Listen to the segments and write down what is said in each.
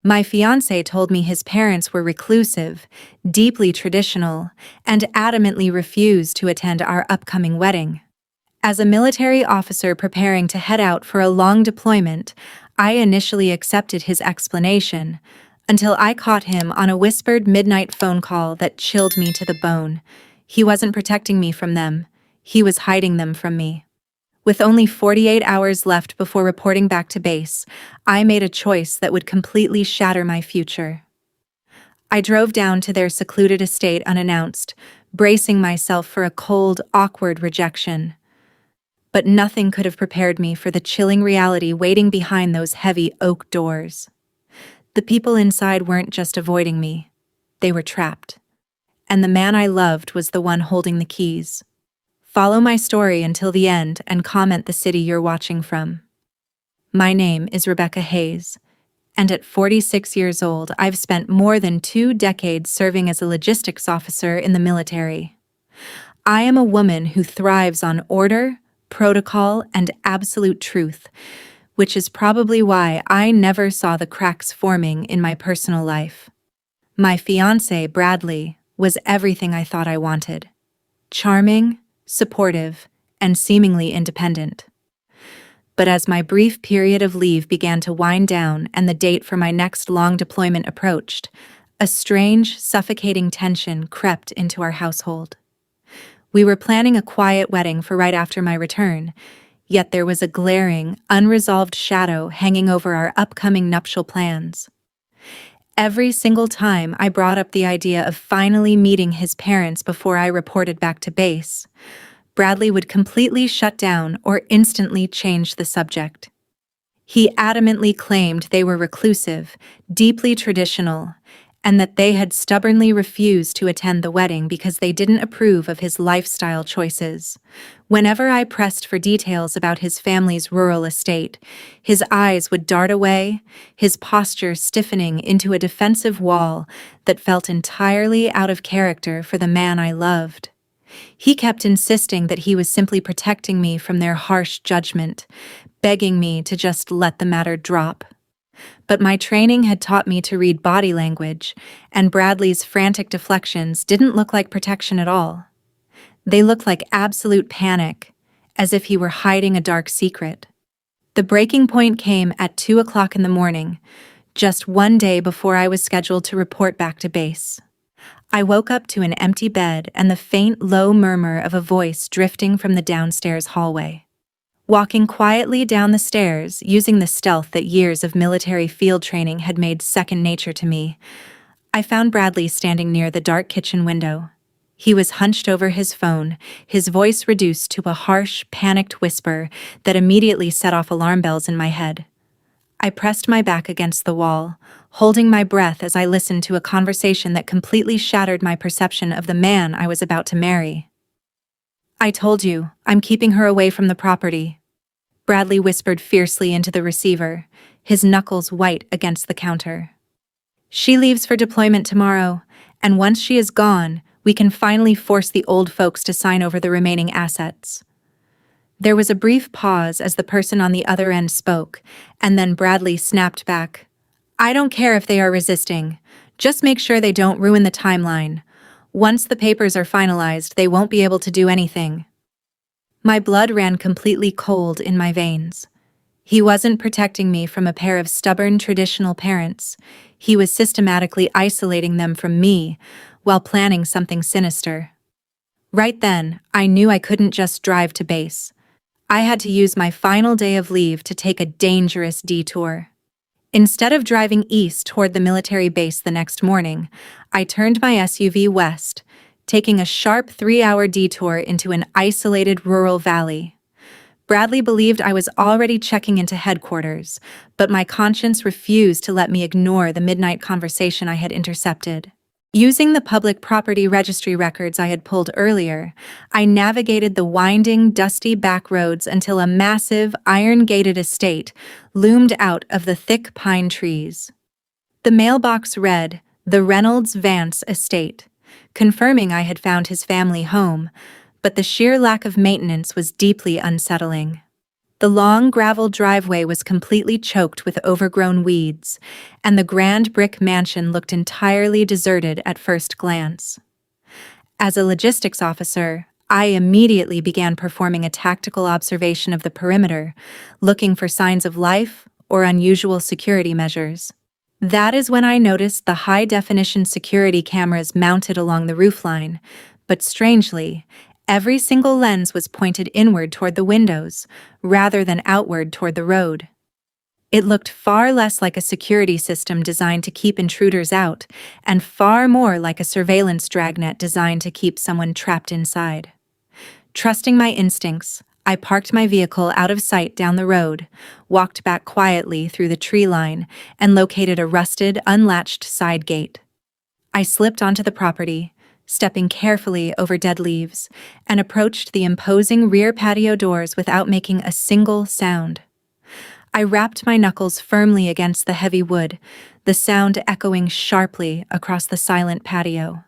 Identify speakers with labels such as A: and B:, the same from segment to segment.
A: My fiancé told me his parents were reclusive, deeply traditional, and adamantly refused to attend our upcoming wedding. As a military officer preparing to head out for a long deployment, I initially accepted his explanation, until I caught him on a whispered midnight phone call that chilled me to the bone. He wasn't protecting me from them, he was hiding them from me. With only 48 hours left before reporting back to base, I made a choice that would completely shatter my future. I drove down to their secluded estate unannounced, bracing myself for a cold, awkward rejection. But nothing could have prepared me for the chilling reality waiting behind those heavy oak doors. The people inside weren't just avoiding me, they were trapped. And the man I loved was the one holding the keys. Follow my story until the end and comment the city you're watching from. My name is Rebecca Hayes, and at 46 years old, I've spent more than 2 decades serving as a logistics officer in the military. I am a woman who thrives on order, protocol, and absolute truth, which is probably why I never saw the cracks forming in my personal life. My fiancé, Bradley, was everything I thought I wanted. Charming, supportive, and seemingly independent. But as my brief period of leave began to wind down and the date for my next long deployment approached, a strange, suffocating tension crept into our household. We were planning a quiet wedding for right after my return, yet there was a glaring, unresolved shadow hanging over our upcoming nuptial plans. Every single time I brought up the idea of finally meeting his parents before I reported back to base, Bradley would completely shut down or instantly change the subject. He adamantly claimed they were reclusive, deeply traditional, and that they had stubbornly refused to attend the wedding because they didn't approve of his lifestyle choices. Whenever I pressed for details about his family's rural estate, his eyes would dart away, his posture stiffening into a defensive wall that felt entirely out of character for the man I loved. He kept insisting that he was simply protecting me from their harsh judgment, begging me to just let the matter drop. But my training had taught me to read body language, and Bradley's frantic deflections didn't look like protection at all. They looked like absolute panic, as if he were hiding a dark secret. The breaking point came at 2 o'clock in the morning, just one day before I was scheduled to report back to base. I woke up to an empty bed and the faint, low murmur of a voice drifting from the downstairs hallway. Walking quietly down the stairs, using the stealth that years of military field training had made second nature to me, I found Bradley standing near the dark kitchen window. He was hunched over his phone, his voice reduced to a harsh, panicked whisper that immediately set off alarm bells in my head. I pressed my back against the wall, holding my breath as I listened to a conversation that completely shattered my perception of the man I was about to marry. "I told you, I'm keeping her away from the property," Bradley whispered fiercely into the receiver, his knuckles white against the counter. "She leaves for deployment tomorrow, and once she is gone, we can finally force the old folks to sign over the remaining assets." There was a brief pause as the person on the other end spoke, and then Bradley snapped back. "I don't care if they are resisting. Just make sure they don't ruin the timeline. Once the papers are finalized, they won't be able to do anything." My blood ran completely cold in my veins. He wasn't protecting me from a pair of stubborn traditional parents. He was systematically isolating them from me while planning something sinister. Right then, I knew I couldn't just drive to base. I had to use my final day of leave to take a dangerous detour. Instead of driving east toward the military base the next morning, I turned my SUV west, taking a sharp 3-hour detour into an isolated rural valley. Bradley believed I was already checking into headquarters, but my conscience refused to let me ignore the midnight conversation I had intercepted. Using the public property registry records I had pulled earlier, I navigated the winding, dusty back roads until a massive, iron-gated estate loomed out of the thick pine trees. The mailbox read, "The Reynolds Vance Estate," confirming I had found his family home, but the sheer lack of maintenance was deeply unsettling. The long gravel driveway was completely choked with overgrown weeds, and the grand brick mansion looked entirely deserted at first glance. As a logistics officer, I immediately began performing a tactical observation of the perimeter, looking for signs of life or unusual security measures. That is when I noticed the high-definition security cameras mounted along the roofline, but strangely, every single lens was pointed inward toward the windows, rather than outward toward the road. It looked far less like a security system designed to keep intruders out, and far more like a surveillance dragnet designed to keep someone trapped inside. Trusting my instincts, I parked my vehicle out of sight down the road, walked back quietly through the tree line, and located a rusted, unlatched side gate. I slipped onto the property, stepping carefully over dead leaves, and approached the imposing rear patio doors without making a single sound. I rapped my knuckles firmly against the heavy wood, the sound echoing sharply across the silent patio.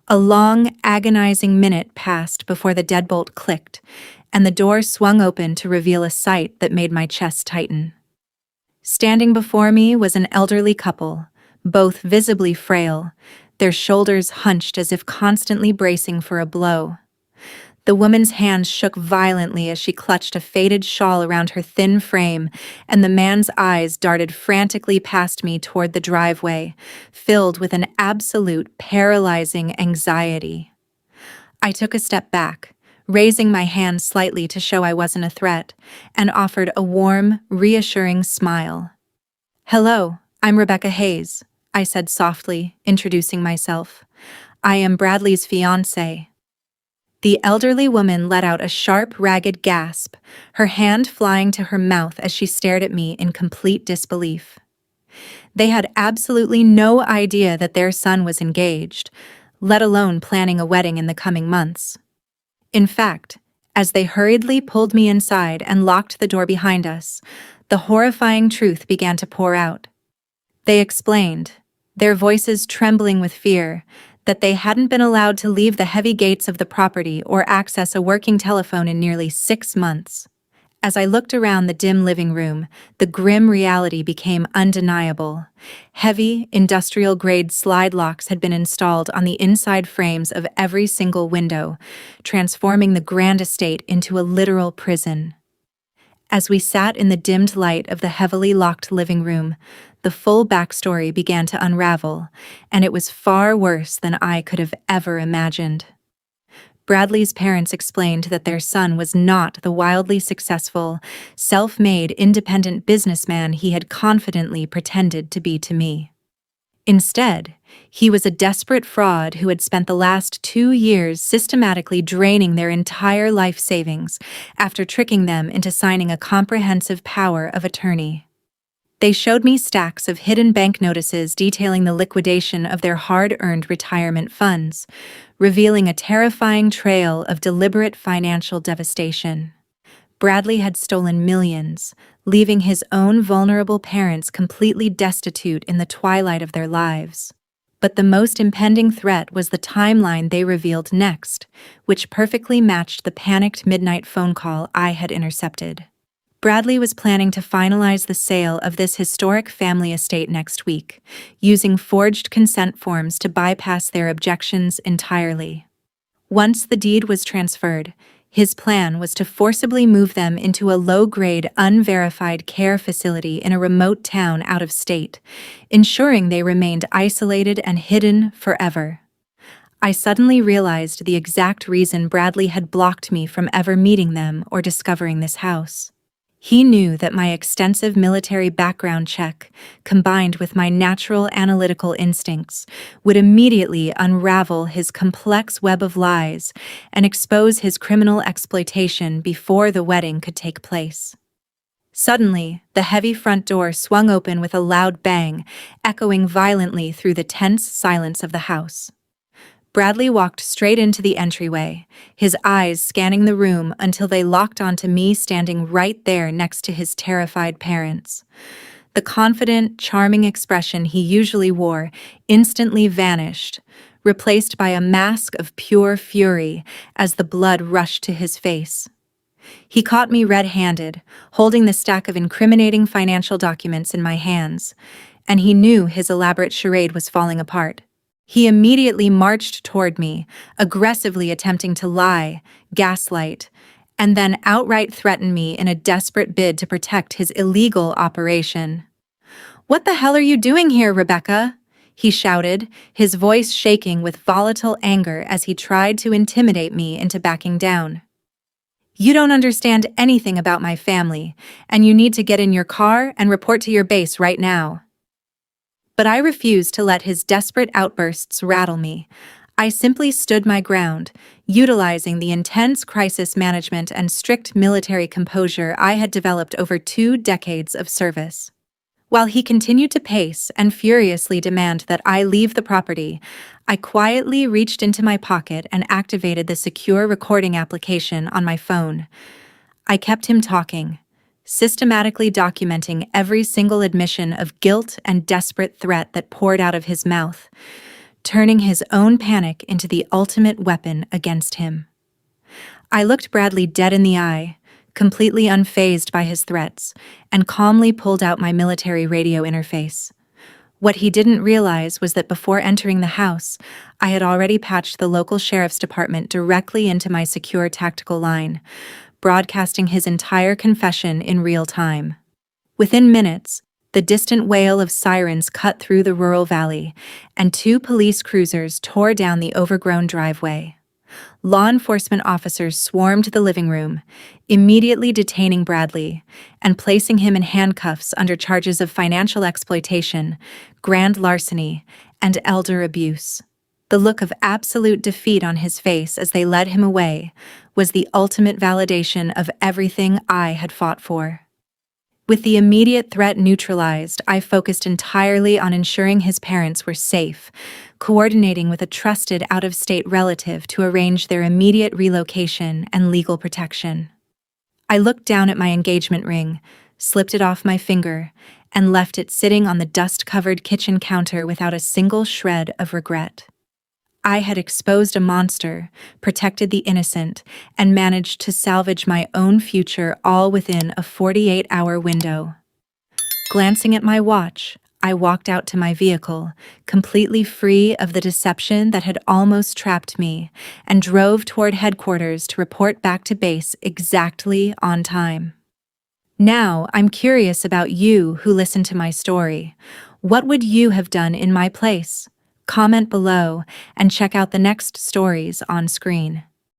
A: A long, agonizing minute passed before the deadbolt clicked, and the door swung open to reveal a sight that made my chest tighten. Standing before me was an elderly couple, both visibly frail, their shoulders hunched as if constantly bracing for a blow. The woman's hands shook violently as she clutched a faded shawl around her thin frame, and the man's eyes darted frantically past me toward the driveway, filled with an absolute paralyzing anxiety. I took a step back, raising my hand slightly to show I wasn't a threat, and offered a warm, reassuring smile. "Hello, I'm Rebecca Hayes," I said softly, introducing myself. "I am Bradley's fiancé." The elderly woman let out a sharp, ragged gasp, her hand flying to her mouth as she stared at me in complete disbelief. They had absolutely no idea that their son was engaged, let alone planning a wedding in the coming months. In fact, as they hurriedly pulled me inside and locked the door behind us, the horrifying truth began to pour out. They explained, their voices trembling with fear, that they hadn't been allowed to leave the heavy gates of the property or access a working telephone in nearly 6 months. As I looked around the dim living room, the grim reality became undeniable. Heavy, industrial-grade slide locks had been installed on the inside frames of every single window, transforming the grand estate into a literal prison. As we sat in the dimmed light of the heavily locked living room, the full backstory began to unravel, and it was far worse than I could have ever imagined. Bradley's parents explained that their son was not the wildly successful, self-made, independent businessman he had confidently pretended to be to me. Instead, he was a desperate fraud who had spent the last 2 years systematically draining their entire life savings after tricking them into signing a comprehensive power of attorney. They showed me stacks of hidden bank notices detailing the liquidation of their hard-earned retirement funds, revealing a terrifying trail of deliberate financial devastation. Bradley had stolen millions, leaving his own vulnerable parents completely destitute in the twilight of their lives. But the most impending threat was the timeline they revealed next, which perfectly matched the panicked midnight phone call I had intercepted. Bradley was planning to finalize the sale of this historic family estate next week, using forged consent forms to bypass their objections entirely. Once the deed was transferred, his plan was to forcibly move them into a low-grade, unverified care facility in a remote town out of state, ensuring they remained isolated and hidden forever. I suddenly realized the exact reason Bradley had blocked me from ever meeting them or discovering this house. He knew that my extensive military background check, combined with my natural analytical instincts, would immediately unravel his complex web of lies and expose his criminal exploitation before the wedding could take place. Suddenly, the heavy front door swung open with a loud bang, echoing violently through the tense silence of the house. Bradley walked straight into the entryway, his eyes scanning the room until they locked onto me standing right there next to his terrified parents. The confident, charming expression he usually wore instantly vanished, replaced by a mask of pure fury as the blood rushed to his face. He caught me red-handed, holding the stack of incriminating financial documents in my hands, and he knew his elaborate charade was falling apart. He immediately marched toward me, aggressively attempting to lie, gaslight, and then outright threaten me in a desperate bid to protect his illegal operation. "What the hell are you doing here, Rebecca?" he shouted, his voice shaking with volatile anger as he tried to intimidate me into backing down. "You don't understand anything about my family, and you need to get in your car and report to your base right now." But I refused to let his desperate outbursts rattle me. I simply stood my ground, utilizing the intense crisis management and strict military composure I had developed over 2 decades of service. While he continued to pace and furiously demand that I leave the property, I quietly reached into my pocket and activated the secure recording application on my phone. I kept him talking, systematically documenting every single admission of guilt and desperate threat that poured out of his mouth, turning his own panic into the ultimate weapon against him. I looked Bradley dead in the eye, completely unfazed by his threats, and calmly pulled out my military radio interface. What he didn't realize was that before entering the house, I had already patched the local sheriff's department directly into my secure tactical line, broadcasting his entire confession in real time. Within minutes, the distant wail of sirens cut through the rural valley, and 2 police cruisers tore down the overgrown driveway. Law enforcement officers swarmed the living room, immediately detaining Bradley and placing him in handcuffs under charges of financial exploitation, grand larceny, and elder abuse. The look of absolute defeat on his face as they led him away was the ultimate validation of everything I had fought for. With the immediate threat neutralized, I focused entirely on ensuring his parents were safe, coordinating with a trusted out-of-state relative to arrange their immediate relocation and legal protection. I looked down at my engagement ring, slipped it off my finger, and left it sitting on the dust-covered kitchen counter without a single shred of regret. I had exposed a monster, protected the innocent, and managed to salvage my own future all within a 48-hour window. Glancing at my watch, I walked out to my vehicle, completely free of the deception that had almost trapped me, and drove toward headquarters to report back to base exactly on time. Now, I'm curious about you who listened to my story. What would you have done in my place? Comment below and check out the next stories on screen.